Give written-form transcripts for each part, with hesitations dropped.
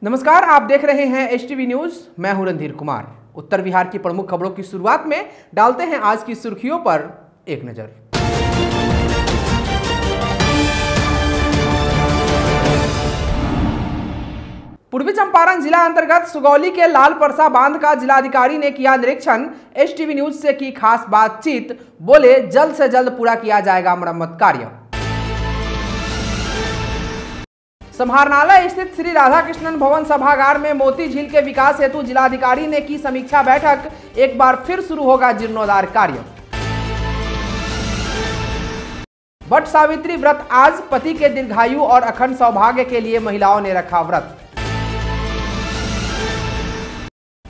नमस्कार, आप देख रहे हैं HTV न्यूज। मैं हूं रणधीर कुमार। उत्तर बिहार की प्रमुख खबरों की शुरुआत में डालते हैं आज की सुर्खियों पर एक नजर। पूर्वी चंपारण जिला अंतर्गत सुगौली के लाल परसा बांध का जिलाधिकारी ने किया निरीक्षण। HTV न्यूज से की खास बातचीत, बोले जल्द से जल्द पूरा किया जाएगा मरम्मत कार्य। समाहरणालय स्थित श्री राधाकृष्णन भवन सभागार में मोती झील के विकास हेतु जिलाधिकारी ने की समीक्षा बैठक। एक बार फिर शुरू होगा जीर्णोद्धार कार्य। वट सावित्री व्रत आज, पति के दीर्घायु और अखंड सौभाग्य के लिए महिलाओं ने रखा व्रत।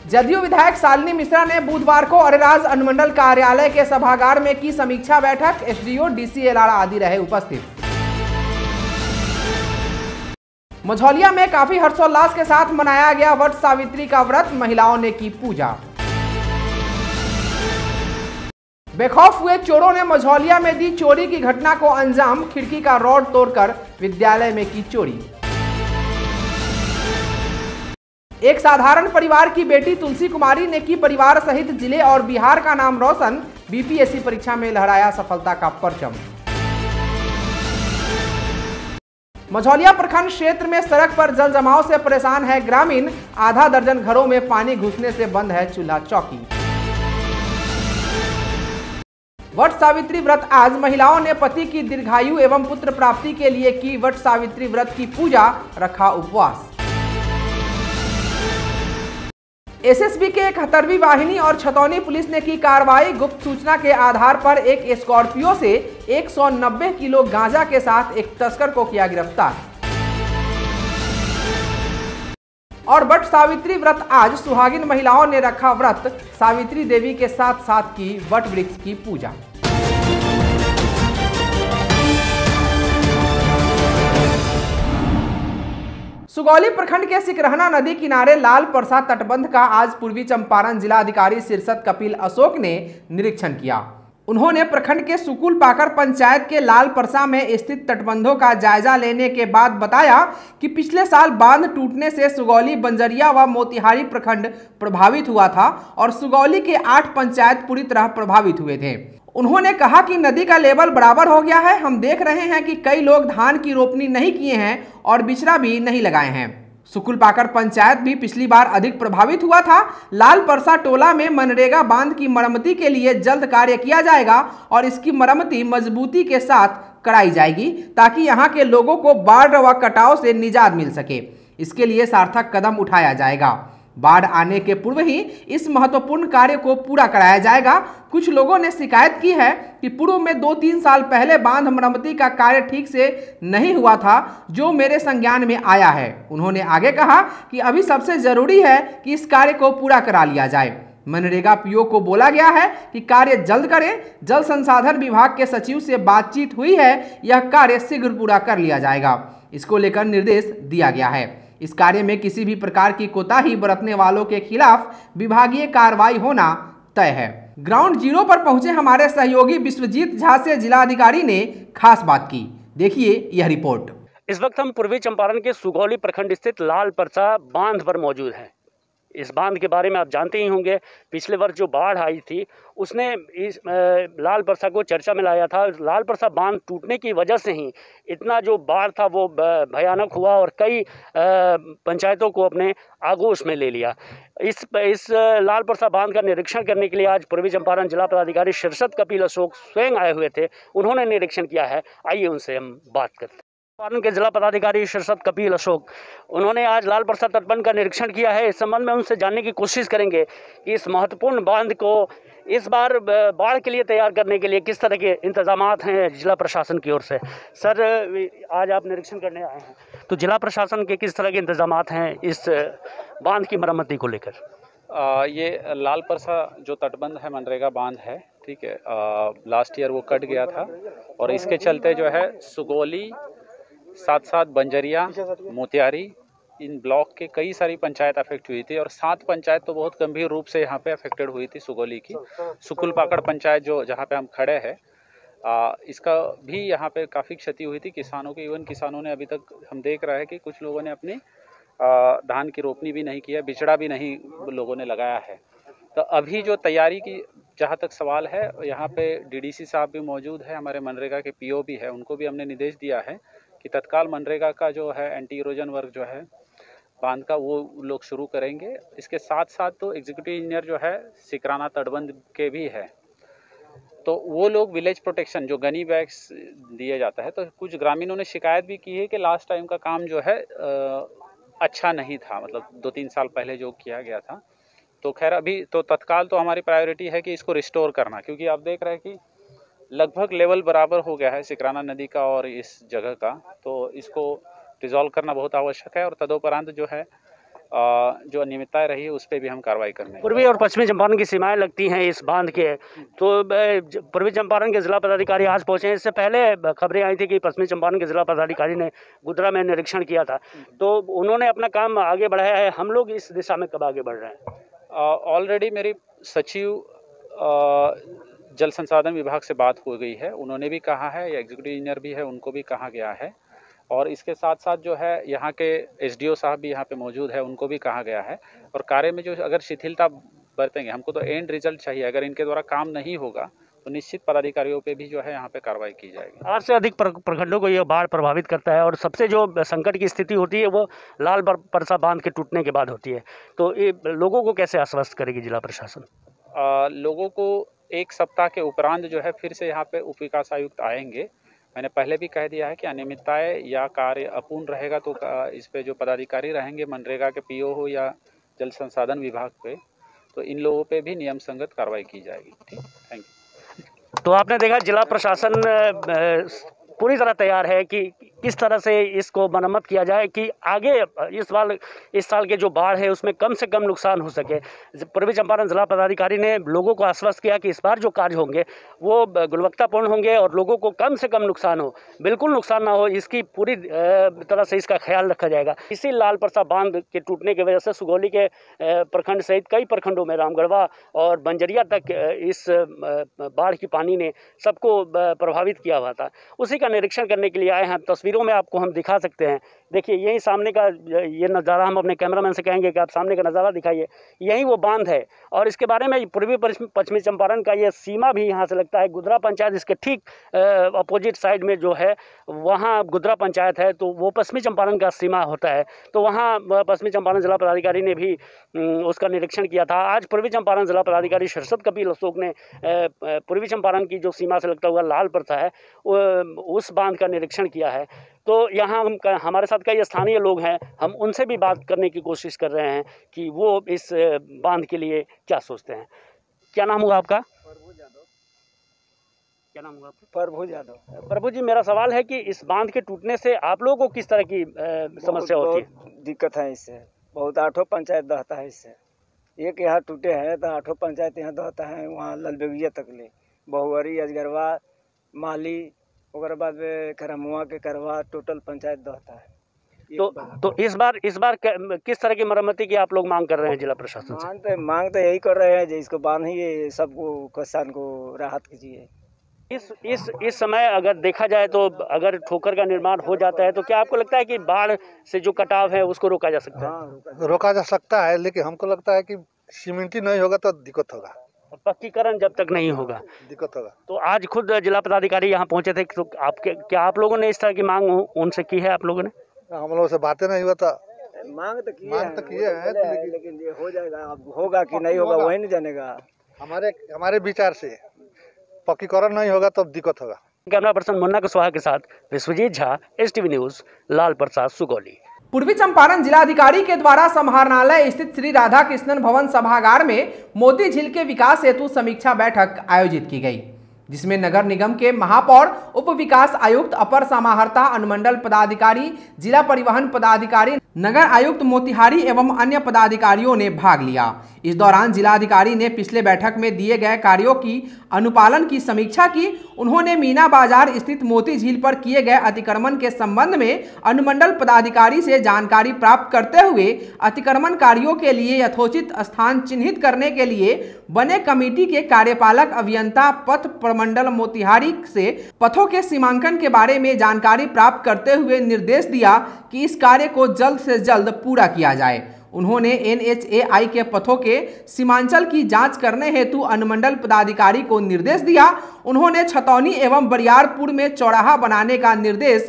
जदयू विधायक शालिनी मिश्रा ने बुधवार को अरेराज अनुमंडल कार्यालय के सभागार में की समीक्षा बैठक। SDO, DC, LR आदि रहे उपस्थित। मझौलिया में काफी हर्षोल्लास के साथ मनाया गया वट सावित्री का व्रत, महिलाओं ने की पूजा। बेखौफ हुए चोरों ने मझौलिया में दी चोरी की घटना को अंजाम, खिड़की का रॉड तोड़कर विद्यालय में की चोरी। एक साधारण परिवार की बेटी तुलसी कुमारी ने की परिवार सहित जिले और बिहार का नाम रोशन, BPSC परीक्षा में लहराया सफलता का परचम। मझौलिया प्रखंड क्षेत्र में सड़क पर जल जमाव से परेशान है ग्रामीण, आधा दर्जन घरों में पानी घुसने से बंद है चूल्हा चौकी। वट सावित्री व्रत आज, महिलाओं ने पति की दीर्घायु एवं पुत्र प्राप्ति के लिए की वट सावित्री व्रत की पूजा, रखा उपवास। SSB के 71वीं वाहिनी और छतौनी पुलिस ने की कार्रवाई। गुप्त सूचना के आधार पर एक स्कॉर्पियो से 190 किलो गांजा के साथ एक तस्कर को किया गिरफ्तार। और वट सावित्री व्रत आज, सुहागिन महिलाओं ने रखा व्रत, सावित्री देवी के साथ साथ की वट वृक्ष की पूजा। सुगौली प्रखंड के सिकरहना नदी किनारे लाल परसा तटबंध का आज पूर्वी चंपारण जिलाधिकारी शीर्षत कपिल अशोक ने निरीक्षण किया। उन्होंने प्रखंड के सुकुल पाकर पंचायत के लाल परसा में स्थित तटबंधों का जायजा लेने के बाद बताया कि पिछले साल बांध टूटने से सुगौली, बंजरिया व मोतिहारी प्रखंड प्रभावित हुआ था और सुगौली के 8 पंचायत पूरी तरह प्रभावित हुए थे। उन्होंने कहा कि नदी का लेवल बराबर हो गया है। हम देख रहे हैं कि कई लोग धान की रोपनी नहीं किए हैं और बिचड़ा भी नहीं लगाए हैं। सुकुल पाकर पंचायत भी पिछली बार अधिक प्रभावित हुआ था। लाल परसा टोला में मनरेगा बांध की मरम्मती के लिए जल्द कार्य किया जाएगा और इसकी मरम्मती मजबूती के साथ कराई जाएगी ताकि यहाँ के लोगों को बाढ़ व कटाव से निजात मिल सके। इसके लिए सार्थक कदम उठाया जाएगा। बाढ़ आने के पूर्व ही इस महत्वपूर्ण कार्य को पूरा कराया जाएगा। कुछ लोगों ने शिकायत की है कि पूर्व में 2-3 साल पहले बांध मरम्मती का कार्य ठीक से नहीं हुआ था, जो मेरे संज्ञान में आया है। उन्होंने आगे कहा कि अभी सबसे जरूरी है कि इस कार्य को पूरा करा लिया जाए। मनरेगा PO को बोला गया है कि कार्य जल्द करें। जल संसाधन विभाग के सचिव से बातचीत हुई है, यह कार्य शीघ्र पूरा कर लिया जाएगा। इसको लेकर निर्देश दिया गया है। इस कार्य में किसी भी प्रकार की कोताही बरतने वालों के खिलाफ विभागीय कार्रवाई होना तय है। ग्राउंड जीरो पर पहुंचे हमारे सहयोगी विश्वजीत झा से जिलाधिकारी ने खास बात की। देखिए यह रिपोर्ट। इस वक्त हम पूर्वी चंपारण के सुगौली प्रखंड स्थित लाल परसा बांध पर मौजूद हैं। इस बांध के बारे में आप जानते ही होंगे, पिछले वर्ष जो बाढ़ आई थी उसने इस लाल परसा को चर्चा में लाया था। लाल परसा बांध टूटने की वजह से ही इतना जो बाढ़ था वो भयानक हुआ और कई पंचायतों को अपने आगोश में ले लिया। इस लाल परसा बांध का निरीक्षण करने के लिए आज पूर्वी चंपारण जिला पदाधिकारी शीर्षत कपिल अशोक स्वयं आए हुए थे। उन्होंने निरीक्षण किया है, आइए उनसे हम बात करते हैं। चंपारण के जिला पदाधिकारी शीर्षत कपिल अशोक, उन्होंने आज लाल परसा तटबंध का निरीक्षण किया है। इस संबंध में उनसे जानने की कोशिश करेंगे कि इस महत्वपूर्ण बांध को इस बार बाढ़ के लिए तैयार करने के लिए किस तरह के इंतजामात हैं जिला प्रशासन की ओर से। सर, आज आप निरीक्षण करने आए हैं, तो जिला प्रशासन के किस तरह के इंतजामात हैं इस बांध की मरम्मती को लेकर? ये लाल परसा जो तटबंध है, मनरेगा बांध है, ठीक है। लास्ट ईयर वो कट गया था और इसके चलते जो है सुगौली, साथ साथ बंजरिया, मोतिहारी, इन ब्लॉक के कई सारी पंचायत अफेक्ट हुई थी और 7 पंचायत तो बहुत गंभीर रूप से यहाँ पे अफेक्टेड हुई थी सुगौली की। सुकुल पाकड़ पंचायत जो जहाँ पे हम खड़े हैं, इसका भी यहाँ पे काफ़ी क्षति हुई थी किसानों की। इवन किसानों ने अभी तक हम देख रहे हैं कि कुछ लोगों ने अपनी धान की रोपनी भी नहीं किया, बिचड़ा भी नहीं लोगों ने लगाया है। तो अभी जो तैयारी की जहाँ तक सवाल है, यहाँ पे डीडीसी साहब भी मौजूद है, हमारे मनरेगा के पीओ भी है, उनको भी हमने निर्देश दिया है कि तत्काल मनरेगा का जो है एंटी इरोजन वर्क जो है बांध का वो लोग शुरू करेंगे। इसके साथ साथ तो एग्जीक्यूटिव इंजीनियर जो है सिकराना तटबंध के भी है, तो वो लोग विलेज प्रोटेक्शन जो गनी बैग्स दिए जाता है, तो कुछ ग्रामीणों ने शिकायत भी की है कि लास्ट टाइम का काम जो है अच्छा नहीं था, मतलब 2-3 साल पहले जो किया गया था। तो खैर अभी तो तत्काल तो हमारी प्रायोरिटी है कि इसको रिस्टोर करना, क्योंकि आप देख रहे हैं कि लगभग लेवल बराबर हो गया है सिकराना नदी का और इस जगह का, तो इसको रिजॉल्व करना बहुत आवश्यक है और तदोपरांत जो है जो अनियमितताएं रही है उस पर भी हम कार्रवाई करने। पूर्वी और पश्चिमी चंपारण की सीमाएं लगती हैं इस बांध के, तो पूर्वी चंपारण के जिला पदाधिकारी आज पहुंचे हैं। इससे पहले खबरें आई थी कि पश्चिमी चंपारण के जिला पदाधिकारी ने गुदरा में निरीक्षण किया था, तो उन्होंने अपना काम आगे बढ़ाया है। हम लोग इस दिशा में कब आगे बढ़ रहे हैं? ऑलरेडी मेरी सचिव जल संसाधन विभाग से बात हो गई है, उन्होंने भी कहा है, या एग्जीक्यूटिव इंजीनियर भी है, उनको भी कहा गया है, और इसके साथ साथ जो है यहाँ के एसडीओ साहब भी यहाँ पे मौजूद है, उनको भी कहा गया है। और कार्य में जो अगर शिथिलता बरतेंगे, हमको तो एंड रिजल्ट चाहिए, अगर इनके द्वारा काम नहीं होगा तो निश्चित पदाधिकारियों पे भी जो है यहाँ पे कार्रवाई की जाएगी। 8 से अधिक प्रखंडों को यह बाढ़ प्रभावित करता है और सबसे जो संकट की स्थिति होती है वो लाल परसा बांध के टूटने के बाद होती है। तो ये लोगों को कैसे आश्वस्त करेगी जिला प्रशासन? लोगों को 1 सप्ताह के उपरांत जो है फिर से यहाँ पे उप विकास आयुक्त आएंगे। मैंने पहले भी कह दिया है कि अनियमितताएं या कार्य अपूर्ण रहेगा तो इस पे जो पदाधिकारी रहेंगे, मनरेगा के पीओ हो या जल संसाधन विभाग पे, तो इन लोगों पे भी नियम संगत कार्रवाई की जाएगी। ठीक, थैंक यू। तो आपने देखा जिला प्रशासन पूरी तरह तैयार है कि किस तरह से इसको मरम्मत किया जाए कि आगे इस साल के जो बाढ़ है उसमें कम से कम नुकसान हो सके। पूर्वी चंपारण जिला पदाधिकारी ने लोगों को आश्वस्त किया कि इस बार जो कार्य होंगे वो गुणवत्तापूर्ण होंगे और लोगों को कम से कम नुकसान हो, बिल्कुल नुकसान ना हो, इसकी पूरी तरह से इसका ख्याल रखा जाएगा। इसी लाल परसा बांध के टूटने की वजह से सुगौली के प्रखंड सहित कई प्रखंडों में रामगढ़वा और बंजरिया तक इस बाढ़ की पानी ने सबको प्रभावित किया हुआ था। उसी का निरीक्षण करने के लिए आए हैं। तस्वीरों में आपको हम दिखा सकते हैं। देखिए यही सामने का ये नज़ारा, हम अपने कैमरामैन से कहेंगे कि आप सामने का नज़ारा दिखाइए। यही वो बांध है और इसके बारे में पूर्वी पश्चिमी चंपारण का ये सीमा भी यहाँ से लगता है। गुदरा पंचायत इसके ठीक अपोजिट साइड में जो है वहाँ गुदरा पंचायत है, तो वो पश्चिमी चंपारण का सीमा होता है। तो वहाँ पश्चिमी चंपारण जिला पदाधिकारी ने भी उसका निरीक्षण किया था। आज पूर्वी चंपारण जिला पदाधिकारी शीर्षद कपिल अशोक ने पूर्वी चंपारण की जो सीमा से लगता हुआ लाल परसा है उस बांध का निरीक्षण किया है। तो यहाँ हमारे साथ कई स्थानीय लोग हैं, हम उनसे भी बात करने की कोशिश कर रहे हैं कि वो इस बांध के लिए क्या सोचते हैं। क्या नाम हुआ आपका? क्या नाम हुआ आपका? प्रभु यादव। प्रभु जी, मेरा सवाल है कि इस बांध के टूटने से आप लोगों को किस तरह की समस्या होती है? दिक्कत है इससे, बहुत 8 पंचायत दहता है इससे। एक यहाँ टूटे हैं तो 8 पंचायत यहाँ दहता है, वहाँ ललबेगिया तक ले, बहुअरी, अजगरवा, माली, और बाद में करमुआ के करवा, टोटल पंचायत दहता है। तो इस बार किस तरह की मरम्मती की आप लोग मांग कर रहे हैं जिला प्रशासन से? मांग तो यही कर रहे हैं जो इसको बांधिए, सबको किसान को राहत कीजिए। इस समय अगर देखा जाए तो अगर ठोकर का निर्माण हो जाता है तो क्या आपको लगता है कि बाढ़ से जो कटाव है उसको रोका जा सकता है? हाँ, रोका जा सकता है, लेकिन हमको लगता है कि सीमेंटी नहीं होगा तो दिक्कत होगा, पक्कीकरण जब तक नहीं होगा दिक्कत होगा। तो आज खुद जिला पदाधिकारी यहाँ पहुंचे थे, तो क्या आप लोगों ने इस तरह की मांग उनसे की है? आप लोगों ने? हम लोगों से बातें नहीं हुआ था, मांग तो किए हैं, लेकिन ये हो जाएगा, अब होगा कि नहीं होगा वही नहीं जानेगा। हमारे विचार से पक्कीकरण नहीं होगा तब दिक्कत होगा। कैमरा पर्सन मुन्ना कुशवाहा के साथ विश्वजीत झा, STV न्यूज, लाल परसा, सुगौली। पूर्वी चंपारण जिलाधिकारी के द्वारा समाहरणालय स्थित श्री राधा कृष्णन भवन सभागार में मोती झील के विकास हेतु समीक्षा बैठक आयोजित की गई, जिसमें नगर निगम के महापौर, उप विकास आयुक्त, अपर समाहर्ता, अनुमंडल पदाधिकारी, जिला परिवहन पदाधिकारी, नगर आयुक्त मोतिहारी एवं अन्य पदाधिकारियों ने भाग लिया। इस दौरान जिलाधिकारी ने पिछले बैठक में दिए गए कार्यों की अनुपालन की समीक्षा की। उन्होंने मीना बाजार स्थित मोती झील पर किए गए अतिक्रमण के संबंध में अनुमंडल पदाधिकारी से जानकारी प्राप्त करते हुए अतिक्रमणकारियों के लिए यथोचित स्थान चिन्हित करने के लिए बने कमेटी के कार्यपालक अभियंता पथ प्रमंडल मोतिहारी से पथों के सीमांकन के बारे में जानकारी प्राप्त करते हुए निर्देश दिया कि इस कार्य को जल्द से जल्द पूरा किया जाए। उन्होंने NHAI के पथों के सीमांचल की जांच करने हेतु अनुमंडल पदाधिकारी को निर्देश दिया। उन्होंने छतौनी एवं बरियारपुर में चौराहा बनाने का निर्देश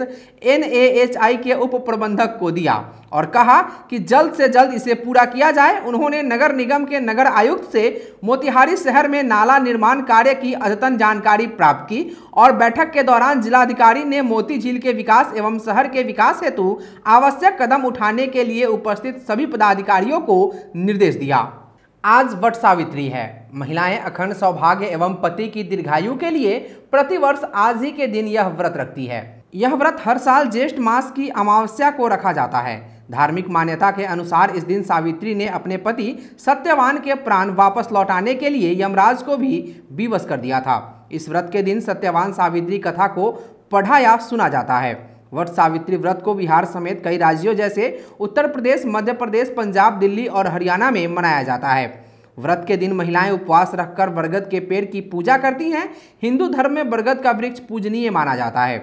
NAHI के उप प्रबंधक को दिया और कहा कि जल्द से जल्द इसे पूरा किया जाए। उन्होंने नगर निगम के नगर आयुक्त से मोतिहारी शहर में नाला निर्माण कार्य की अद्यतन जानकारी प्राप्त की और बैठक के दौरान जिलाधिकारी ने मोती झील के विकास एवं शहर के विकास हेतु आवश्यक कदम उठाने के लिए उपस्थित सभी पदाधिकारियों को निर्देश दिया। आज वट सावित्री है। महिलाएं अखंड सौभाग्य एवं पति की दीर्घायु के लिए प्रतिवर्ष आज ही के दिन यह व्रत रखती है। यह व्रत हर साल ज्येष्ठ मास की अमावस्या को रखा जाता है। धार्मिक मान्यता के अनुसार इस दिन सावित्री ने अपने पति सत्यवान के प्राण वापस लौटाने के लिए यमराज को भी विवश कर दिया था। इस व्रत के दिन सत्यवान सावित्री कथा को पढ़ा या सुना जाता है। वट सावित्री व्रत को बिहार समेत कई राज्यों जैसे उत्तर प्रदेश, मध्य प्रदेश, पंजाब, दिल्ली और हरियाणा में मनाया जाता है। व्रत के दिन महिलाएं उपवास रखकर बरगद के पेड़ की पूजा करती हैं। हिंदू धर्म में बरगद का वृक्ष पूजनीय माना जाता है।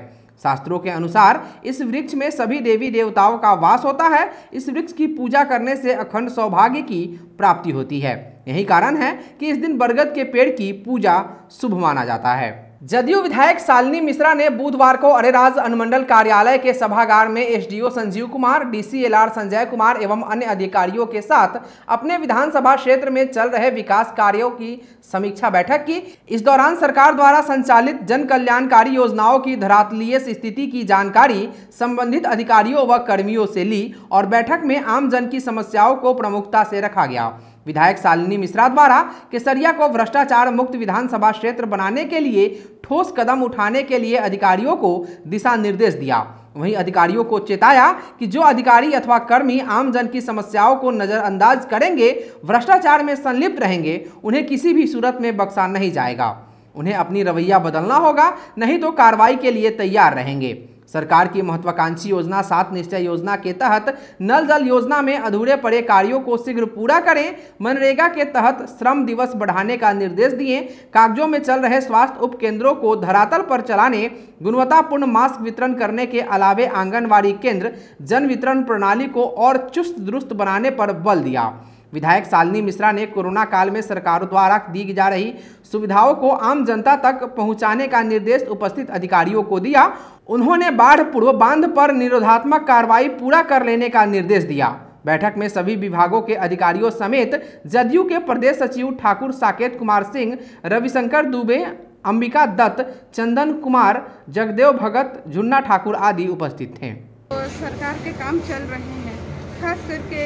शास्त्रों के अनुसार इस वृक्ष में सभी देवी देवताओं का वास होता है। इस वृक्ष की पूजा करने से अखंड सौभाग्य की प्राप्ति होती है। यही कारण है कि इस दिन बरगद के पेड़ की पूजा शुभ माना जाता है। जदयू विधायक शालिनी मिश्रा ने बुधवार को अरेराज अनुमंडल कार्यालय के सभागार में एसडीओ संजीव कुमार, डीसीएलआर संजय कुमार एवं अन्य अधिकारियों के साथ अपने विधानसभा क्षेत्र में चल रहे विकास कार्यों की समीक्षा बैठक की। इस दौरान सरकार द्वारा संचालित जन कल्याणकारी योजनाओं की धरातलीय स्थिति की जानकारी संबंधित अधिकारियों व कर्मियों से ली और बैठक में आम जन की समस्याओं को प्रमुखता से रखा गया। विधायक शालिनी मिश्रा द्वारा केसरिया को भ्रष्टाचार मुक्त विधानसभा क्षेत्र बनाने के लिए ठोस कदम उठाने के लिए अधिकारियों को दिशा निर्देश दिया। वहीं अधिकारियों को चेताया कि जो अधिकारी अथवा कर्मी आम जन की समस्याओं को नजरअंदाज करेंगे, भ्रष्टाचार में संलिप्त रहेंगे, उन्हें किसी भी सूरत में बख्शा नहीं जाएगा। उन्हें अपनी रवैया बदलना होगा, नहीं तो कार्रवाई के लिए तैयार रहेंगे। सरकार की महत्वाकांक्षी योजना 7 निश्चय योजना के तहत नल जल योजना में अधूरे पड़े कार्यों को शीघ्र पूरा करें। मनरेगा के तहत श्रम दिवस बढ़ाने का निर्देश दिए। कागजों में चल रहे स्वास्थ्य उप केंद्रों को धरातल पर चलाने, गुणवत्तापूर्ण मास्क वितरण करने के अलावे आंगनबाड़ी केंद्र जन वितरण प्रणाली को और चुस्त दुरुस्त बनाने पर बल दिया। विधायक शालिनी मिश्रा ने कोरोना काल में सरकार द्वारा दी जा रही सुविधाओं को आम जनता तक पहुंचाने का निर्देश उपस्थित अधिकारियों को दिया। उन्होंने बाढ़ पूर्व बांध पर निरोधात्मक कार्रवाई पूरा कर लेने का निर्देश दिया। बैठक में सभी विभागों के अधिकारियों समेत जदयू के प्रदेश सचिव ठाकुर साकेत कुमार सिंह, रविशंकर दुबे, अंबिका दत्त, चंदन कुमार, जगदेव भगत, झुन्ना ठाकुर आदि उपस्थित थे। तो सरकार के काम चल रहे हैं, खास करके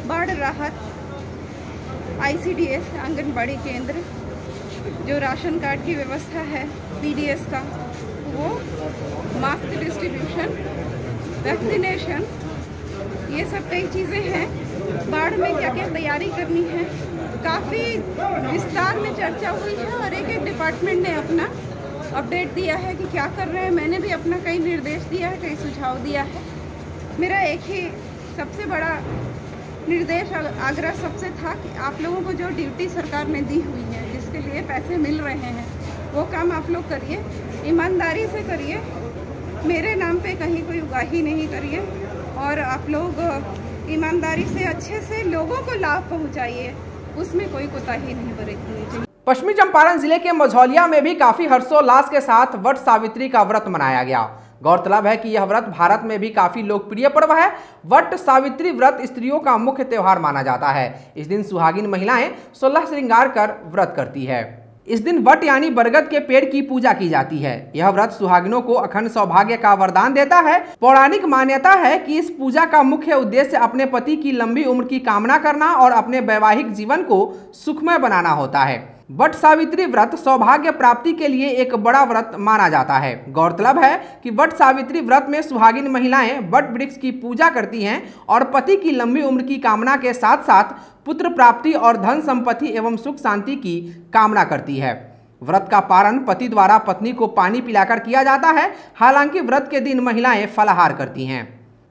बाढ़ राहत, ICDS आंगनबाड़ी केंद्र, जो राशन कार्ड की व्यवस्था है PDS का, वो मास्क डिस्ट्रीब्यूशन, वैक्सीनेशन, ये सब कई चीज़ें हैं। बाढ़ में क्या क्या तैयारी करनी है, काफ़ी विस्तार में चर्चा हुई है और एक एक डिपार्टमेंट ने अपना अपडेट दिया है कि क्या कर रहे हैं। मैंने भी अपना कई निर्देश दिया है, कई सुझाव दिया है। मेरा एक ही सबसे बड़ा निर्देश आग्रह सबसे था कि आप लोगों को जो ड्यूटी सरकार ने दी हुई है, जिसके लिए पैसे मिल रहे हैं, वो काम आप लोग करिए, ईमानदारी से करिए। मेरे नाम पे कहीं कोई उगाही नहीं करिए और आप लोग ईमानदारी से अच्छे से लोगों को लाभ पहुंचाइए, उसमें कोई कोताही नहीं बरतनी चाहिए। पश्चिमी चंपारण जिले के मझौलिया में भी काफी हर्षोल्लास के साथ वट सावित्री का व्रत मनाया गया। गौरतलब है कि यह व्रत भारत में भी काफी लोकप्रिय पर्व है। वट सावित्री व्रत स्त्रियों का मुख्य त्योहार माना जाता है। इस दिन सुहागिन महिलाएं 16 श्रृंगार कर व्रत करती है। इस दिन वट यानी बरगद के पेड़ की पूजा की जाती है। यह व्रत सुहागिनों को अखंड सौभाग्य का वरदान देता है। पौराणिक मान्यता है कि इस पूजा का मुख्य उद्देश्य अपने पति की लंबी उम्र की कामना करना और अपने वैवाहिक जीवन को सुखमय बनाना होता है। वट सावित्री व्रत सौभाग्य प्राप्ति के लिए एक बड़ा व्रत माना जाता है। गौरतलब है कि वट सावित्री व्रत में सुहागिन महिलाएं वट वृक्ष की पूजा करती हैं और पति की लंबी उम्र की कामना के साथ साथ पुत्र प्राप्ति और धन संपत्ति एवं सुख शांति की कामना करती है। व्रत का पारण पति द्वारा पत्नी को पानी पिलाकर किया जाता है। हालांकि व्रत के दिन महिलाएं फलाहार करती हैं।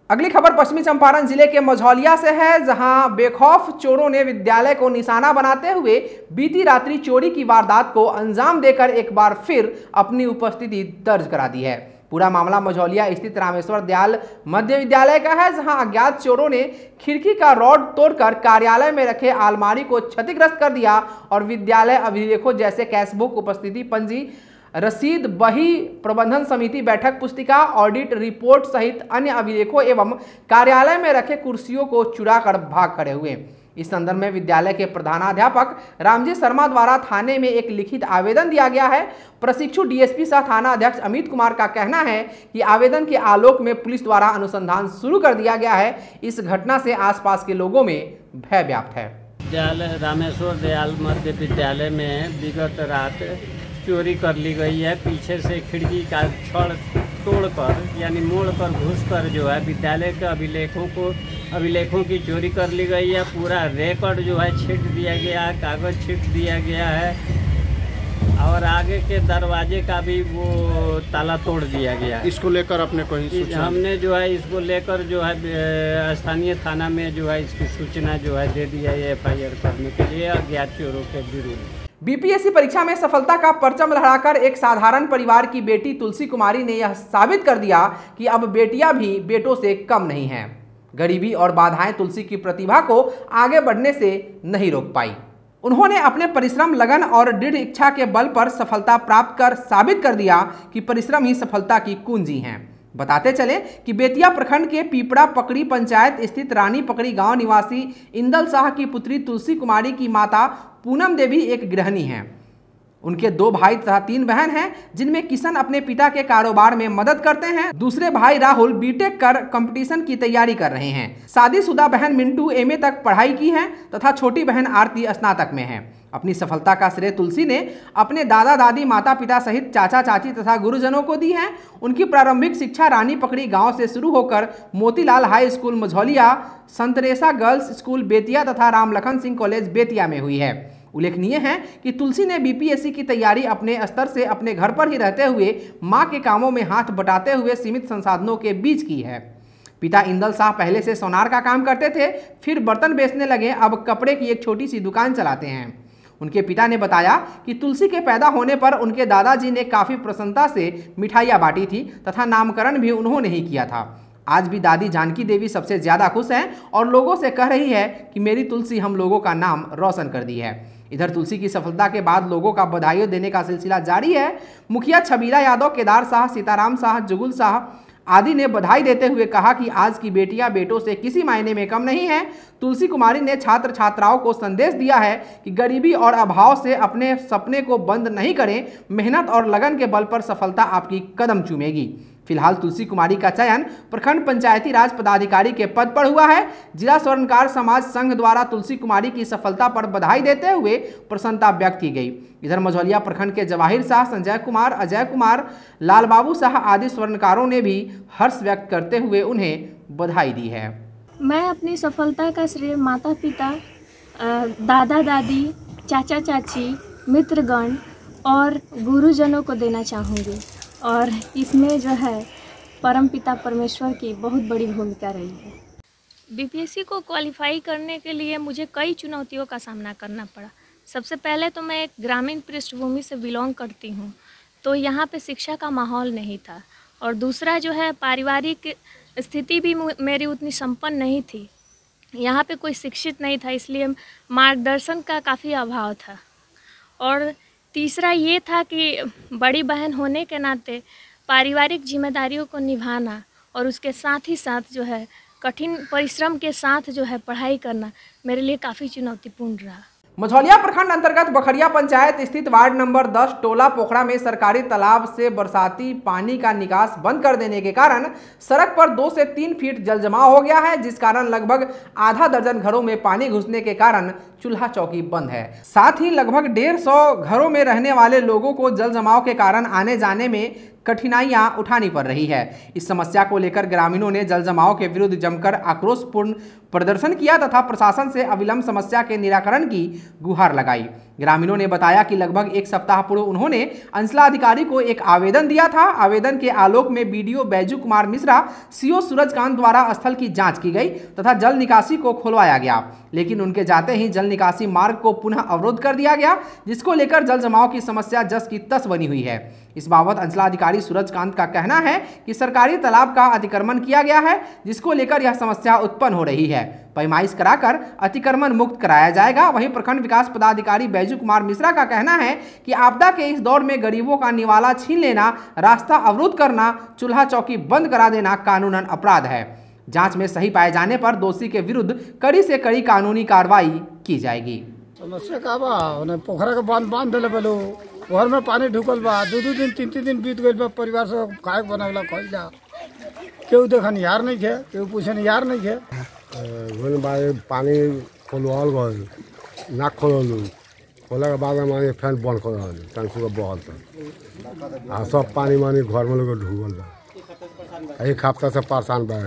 अगली खबर पश्चिमी चंपारण जिले के मझौलिया से है, जहां बेखौफ चोरों ने विद्यालय को निशाना बनाते हुए बीती रात्रि चोरी की वारदात को अंजाम देकर एक बार फिर अपनी उपस्थिति दर्ज करा दी है। पूरा मामला मझौलिया स्थित रामेश्वर दयाल मध्य विद्यालय का है, जहां अज्ञात चोरों ने खिड़की का रॉड तोड़कर कार्यालय में रखे अलमारी को क्षतिग्रस्त कर दिया और विद्यालय अभिलेखों जैसे कैशबुक, उपस्थिति पंजी, रसीद, बही, प्रबंधन समिति बैठक पुस्तिका, ऑडिट रिपोर्ट सहित अन्य अभिलेखों एवं कार्यालय में रखे कुर्सियों को चुरा कर भाग खड़े हुए। इस संदर्भ में विद्यालय के प्रधानाध्यापक रामजी शर्मा द्वारा थाने में एक लिखित आवेदन दिया गया है। प्रशिक्षु डीएसपी सह थाना अध्यक्ष अमित कुमार का कहना है कि आवेदन के आलोक में पुलिस द्वारा अनुसंधान शुरू कर दिया गया है। इस घटना से आसपास के लोगों में भय व्याप्त है। विद्यालय रामेश्वर दयाल मध्य विद्यालय में विगत रात चोरी कर ली गई है। पीछे से खिड़की का छड़ तोड़कर यानी मोड़कर घुसकर जो है विद्यालय के अभिलेखों की चोरी कर ली गई है। पूरा रिकॉर्ड जो है छीट दिया गया है, कागज छीट दिया गया है और आगे के दरवाजे का भी वो ताला तोड़ दिया गया है। इसको लेकर अपने कोई हमने जो है इसको लेकर जो है स्थानीय थाना में जो है इसकी सूचना जो है दे दिया है FIR करने के लिए अज्ञात चोरों के विरुद्ध। बीपीएससी परीक्षा में सफलता का परचम लहराकर एक साधारण परिवार की बेटी तुलसी कुमारी ने यह साबित कर दिया कि अब बेटियां भी बेटों से कम नहीं हैं। गरीबी और बाधाएं तुलसी की प्रतिभा को आगे बढ़ने से नहीं रोक पाई। उन्होंने अपने परिश्रम, लगन और दृढ़ इच्छा के बल पर सफलता प्राप्त कर साबित कर दिया कि परिश्रम ही सफलता की कुंजी है। बताते चले कि बेतिया प्रखंड के पीपड़ा पकड़ी पंचायत स्थित रानी पकड़ी गांव निवासी इंदल शाह की पुत्री तुलसी कुमारी की माता पूनम देवी एक गृहिणी हैं। उनके 2 भाई तथा 3 बहन हैं, जिनमें किशन अपने पिता के कारोबार में मदद करते हैं। दूसरे भाई राहुल बीटेक कर कंपटीशन की तैयारी कर रहे हैं। शादीशुदा बहन मिंटू MA तक पढ़ाई की है तथा छोटी बहन आरती स्नातक में है। अपनी सफलता का श्रेय तुलसी ने अपने दादा दादी, माता पिता सहित चाचा चाची तथा गुरुजनों को दी है। उनकी प्रारंभिक शिक्षा रानी पकड़ी गांव से शुरू होकर मोतीलाल हाई स्कूल मझौलिया, संत तेरेसा गर्ल्स स्कूल बेतिया तथा राम लखन सिंह कॉलेज बेतिया में हुई है। उल्लेखनीय है कि तुलसी ने बीपीएससी की तैयारी अपने स्तर से अपने घर पर ही रहते हुए मां के कामों में हाथ बटाते हुए सीमित संसाधनों के बीच की है। पिता इंदल शाह पहले से सोनार का काम करते थे, फिर बर्तन बेचने लगे, अब कपड़े की एक छोटी सी दुकान चलाते हैं। उनके पिता ने बताया कि तुलसी के पैदा होने पर उनके दादाजी ने काफ़ी प्रसन्नता से मिठाइयाँ बांटी थी तथा नामकरण भी उन्होंने ही किया था। आज भी दादी जानकी देवी सबसे ज़्यादा खुश हैं और लोगों से कह रही है कि मेरी तुलसी हम लोगों का नाम रोशन कर दी है। इधर तुलसी की सफलता के बाद लोगों का बधाई देने का सिलसिला जारी है। मुखिया छबीला यादव, केदार शाह, सीताराम शाह, जुगुल शाह आदि ने बधाई देते हुए कहा कि आज की बेटियां बेटों से किसी मायने में कम नहीं हैं। तुलसी कुमारी ने छात्र छात्राओं को संदेश दिया है कि गरीबी और अभाव से अपने सपने को बंद नहीं करें, मेहनत और लगन के बल पर सफलता आपकी कदम चूमेगी। फिलहाल तुलसी कुमारी का चयन प्रखंड पंचायती राज पदाधिकारी के पद पर हुआ है। जिला स्वर्णकार समाज संघ द्वारा तुलसी कुमारी की सफलता पर बधाई देते हुए प्रसन्नता व्यक्त की गई। इधर मझौलिया प्रखंड के जवाहिर शाह, संजय कुमार, अजय कुमार, लाल बाबू शाह आदि स्वर्णकारों ने भी हर्ष व्यक्त करते हुए उन्हें बधाई दी है। मैं अपनी सफलता का श्रेय माता पिता, दादा दादी, चाचा चाची, मित्रगण और गुरुजनों को देना चाहूँगी और इसमें जो है परमपिता परमेश्वर की बहुत बड़ी भूमिका रही है। बीपीएससी को क्वालिफाई करने के लिए मुझे कई चुनौतियों का सामना करना पड़ा। सबसे पहले तो मैं एक ग्रामीण पृष्ठभूमि से बिलोंग करती हूँ, तो यहाँ पे शिक्षा का माहौल नहीं था और दूसरा जो है पारिवारिक स्थिति भी मेरी उतनी संपन्न नहीं थी। यहाँ पे कोई शिक्षित नहीं था, इसलिए मार्गदर्शन का काफ़ी अभाव था। और तीसरा ये था कि बड़ी बहन होने के नाते पारिवारिक जिम्मेदारियों को निभाना और उसके साथ ही साथ जो है कठिन परिश्रम के साथ जो है पढ़ाई करना मेरे लिए काफ़ी चुनौतीपूर्ण रहा। मझौलिया प्रखंड अंतर्गत बखरिया पंचायत स्थित वार्ड नंबर 10 टोला पोखरा में सरकारी तालाब से बरसाती पानी का निकास बंद कर देने के कारण सड़क पर 2 से 3 फीट जल जमाव हो गया है, जिस कारण लगभग आधा दर्जन घरों में पानी घुसने के कारण चूल्हा चौकी बंद है। साथ ही लगभग 150 घरों में रहने वाले लोगों को जल जमाव के कारण आने जाने में कठिनाइयां उठानी पड़ रही है। इस समस्या को लेकर ग्रामीणों ने जल जमाव के विरुद्ध जमकर आक्रोशपूर्ण प्रदर्शन किया तथा प्रशासन से अविलंब समस्या के निराकरण की गुहार लगाई। ग्रामीणों ने बताया कि लगभग 1 सप्ताह पूर्व उन्होंने अंचलाधिकारी को एक आवेदन दिया था। आवेदन के आलोक में BDO बैजू कुमार मिश्रा, CO सूरजकांत द्वारा स्थल की जांच की गई तथा जल निकासी को खुलवाया गया, लेकिन उनके जाते ही जल निकासी मार्ग को पुनः अवरुद्ध कर दिया गया, जिसको लेकर जल जमाव की समस्या जस की तस बनी हुई है। इस बाबत अंचलाधिकारी सूरजकांत का कहना है कि सरकारी तालाब का अतिक्रमण किया गया है, जिसको लेकर यह समस्या उत्पन्न हो रही है। पैमाइश कराकर अतिक्रमण मुक्त कराया जाएगा। वहीं प्रखंड विकास पदाधिकारी बैजू कुमार मिश्रा का कहना है कि आपदा के इस दौर में गरीबों का निवाला छीन लेना, रास्ता अवरुद्ध करना, चूल्हा चौकी बंद करा देना कानूनन अपराध है। जांच में सही पाए जाने पर दोषी के विरुद्ध कड़ी से कड़ी कानूनी कार्रवाई की जाएगी। समस्या का बा पोखरा के बांध दिले बोलो, घर में पानी ढुकल बा, 2-2 दिन 3-3 दिन बीत गइल बा। परिवार से खाए बनावला खइला, केहू देखनिहार नहीं थे, केहू पूछनिहार नहीं थे। पानी खोलवाल गए ना खोला के बाद में फैन बंद कर टंकी बहल था, सब पानी मानी घर में लोग ढुकल बा। एक हफ्ता से परेशान बा।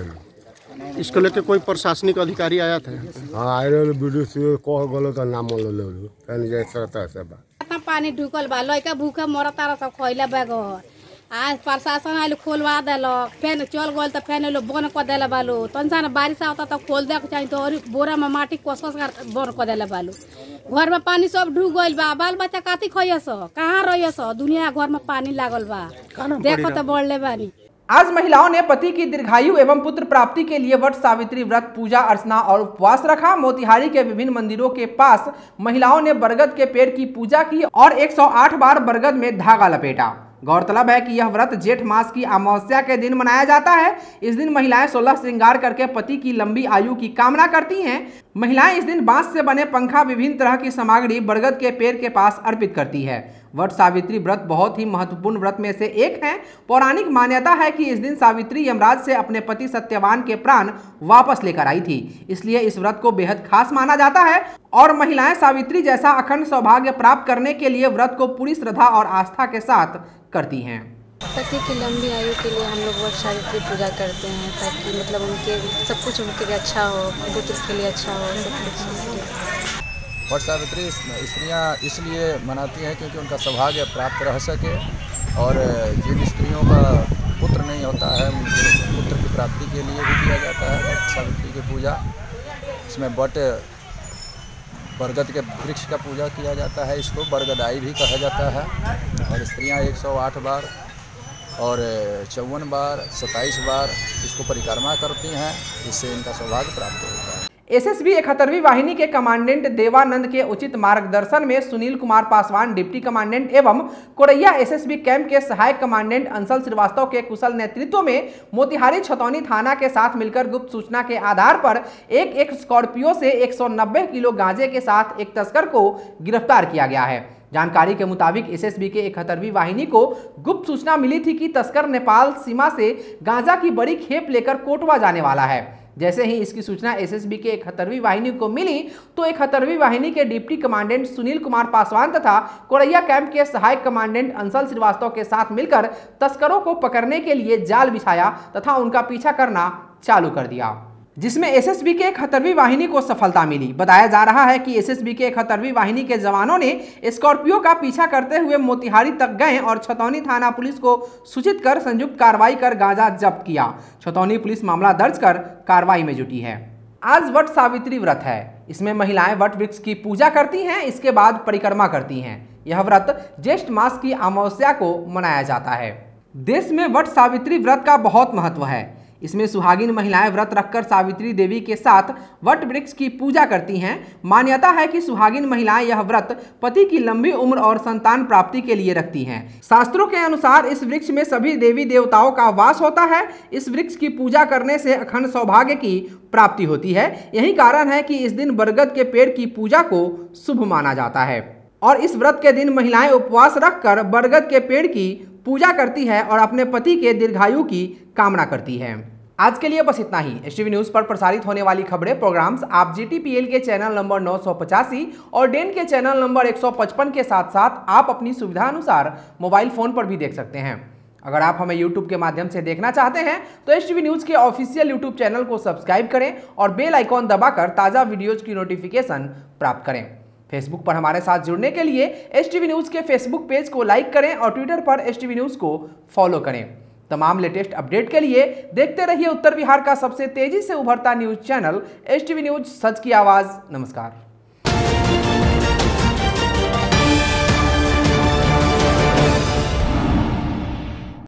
इसको लेके कोई प्रशासनिक अधिकारी आया था? हाँ आए रहे, वीडियो से कह गलो तो नाम ले पानी ढुकल बा, लड़का भूखे मरता सब खैला बगैर। आज प्रशासन आयल खोलवा दिलक, फेन चल गल तो फेन लोग बंद कर दिले बालू। तनसा बारिश आता तो खोल दे चाहिए, तो और बोरा में माटी कस बंद कर दिले बालू। घर में पानी सब ढुक गइल बा, बाल बच्चा काती खइस, कहाँ रहिस, दुनिया घर में पानी लागल बा, देखो तो बढ़ले बानी। आज महिलाओं ने पति की दीर्घायु एवं पुत्र प्राप्ति के लिए वट सावित्री व्रत, पूजा अर्चना और उपवास रखा। मोतिहारी के विभिन्न मंदिरों के पास महिलाओं ने बरगद के पेड़ की पूजा की और 108 बार बरगद में धागा लपेटा। गौरतलब है कि यह व्रत जेठ मास की अमावस्या के दिन मनाया जाता है। इस दिन महिलाएं 16 श्रृंगार करके पति की लंबी आयु की कामना करती हैं। महिलाएं इस दिन बांस से बने पंखा, विभिन्न तरह की सामग्री बरगद के पेड़ के पास अर्पित करती है। वट सावित्री व्रत बहुत ही महत्वपूर्ण व्रत में से एक है। पौराणिक मान्यता है कि इस दिन सावित्री यमराज से अपने पति सत्यवान के प्राण वापस लेकर आई थी, इसलिए इस व्रत को बेहद खास माना जाता है और महिलाएं सावित्री जैसा अखंड सौभाग्य प्राप्त करने के लिए व्रत को पूरी श्रद्धा और आस्था के साथ करती हैं। पति की लंबी आयु के लिए हम लोग वट सावित्री पूजा करते हैं, ताकि मतलब उनके सब कुछ उनके लिए अच्छा हो, पुत्र के लिए अच्छा हो, सब कुछ। वट सावित्री स्त्रियां इसलिए मनाती हैं क्योंकि उनका सौभाग्य प्राप्त रह सके, और जिन स्त्रियों का पुत्र नहीं होता है उनके पुत्र की प्राप्ति के लिए भी किया जाता है वट सावित्री की पूजा। इसमें बरगद के वृक्ष का पूजा किया जाता है, इसको बरगदाई भी कहा जाता है। और स्त्रियां 108 बार और 54 बार 27 बार इसको परिक्रमा करती हैं, इससे इनका सौभाग्य प्राप्त होता है। एसएसबी 71वीं वाहिनी के कमांडेंट देवानंद के उचित मार्गदर्शन में सुनील कुमार पासवान डिप्टी कमांडेंट एवं कोरैया एसएसबी कैंप के सहायक कमांडेंट अंशल श्रीवास्तव के कुशल नेतृत्व में मोतिहारी छतौनी थाना के साथ मिलकर गुप्त सूचना के आधार पर एक स्कॉर्पियो से 190 किलो गांजे के साथ एक तस्कर को गिरफ्तार किया गया है। जानकारी के मुताबिक एसएसबी के 71वीं वाहिनी को गुप्त सूचना मिली थी कि तस्कर नेपाल सीमा से गांजा की बड़ी खेप लेकर कोटवा जाने वाला है। जैसे ही इसकी सूचना एसएसबी के 71वीं वाहिनी को मिली तो 71वीं वाहिनी के डिप्टी कमांडेंट सुनील कुमार पासवान तथा कोरैया कैंप के सहायक कमांडेंट अंशल श्रीवास्तव के साथ मिलकर तस्करों को पकड़ने के लिए जाल बिछाया तथा उनका पीछा करना चालू कर दिया, जिसमें एसएसबी के 71वीं वाहिनी को सफलता मिली। बताया जा रहा है कि एसएसबी के 71वीं वाहिनी के जवानों ने स्कॉर्पियो का पीछा करते हुए मोतिहारी तक गए और छतौनी थाना पुलिस को सूचित कर संयुक्त कार्रवाई कर गांजा जब्त किया। छतौनी पुलिस मामला दर्ज कर कार्रवाई में जुटी है। आज वट सावित्री व्रत है। इसमें महिलाएं वट वृक्ष की पूजा करती हैं, इसके बाद परिक्रमा करती हैं। यह व्रत ज्येष्ठ मास की अमावस्या को मनाया जाता है। देश में वट सावित्री व्रत का बहुत महत्व है। इसमें सुहागिन महिलाएं व्रत रखकर सावित्री देवी के साथ वट वृक्ष की पूजा करती हैं। मान्यता है कि सुहागिन महिलाएं यह व्रत पति की लंबी उम्र और संतान प्राप्ति के लिए रखती हैं। शास्त्रों के अनुसार इस वृक्ष में सभी देवी देवताओं का वास होता है। इस वृक्ष की पूजा करने से अखंड सौभाग्य की प्राप्ति होती है। यही कारण है कि इस दिन बरगद के पेड़ की पूजा को शुभ माना जाता है और इस व्रत के दिन महिलाएं उपवास रखकर बरगद के पेड़ की पूजा करती है और अपने पति के दीर्घायु की कामना करती है। आज के लिए बस इतना ही। एसटीवी न्यूज़ पर प्रसारित होने वाली खबरें प्रोग्राम्स आप जीटीपीएल के चैनल नंबर 985 और डेन के चैनल नंबर 155 के साथ साथ आप अपनी सुविधा अनुसार मोबाइल फ़ोन पर भी देख सकते हैं। अगर आप हमें यूट्यूब के माध्यम से देखना चाहते हैं तो एसटीवी न्यूज़ के ऑफिशियल यूट्यूब चैनल को सब्सक्राइब करें और बेल आइकॉन दबाकर ताज़ा वीडियोज की नोटिफिकेशन प्राप्त करें। फेसबुक पर हमारे साथ जुड़ने के लिए एसटीवी न्यूज़ के फेसबुक पेज को लाइक करें और ट्विटर पर एसटीवी न्यूज़ को फॉलो करें। तमाम लेटेस्ट अपडेट के लिए देखते रहिए उत्तर बिहार का सबसे तेजी से उभरता न्यूज चैनल एसटीवी न्यूज़, सच की आवाज़। नमस्कार।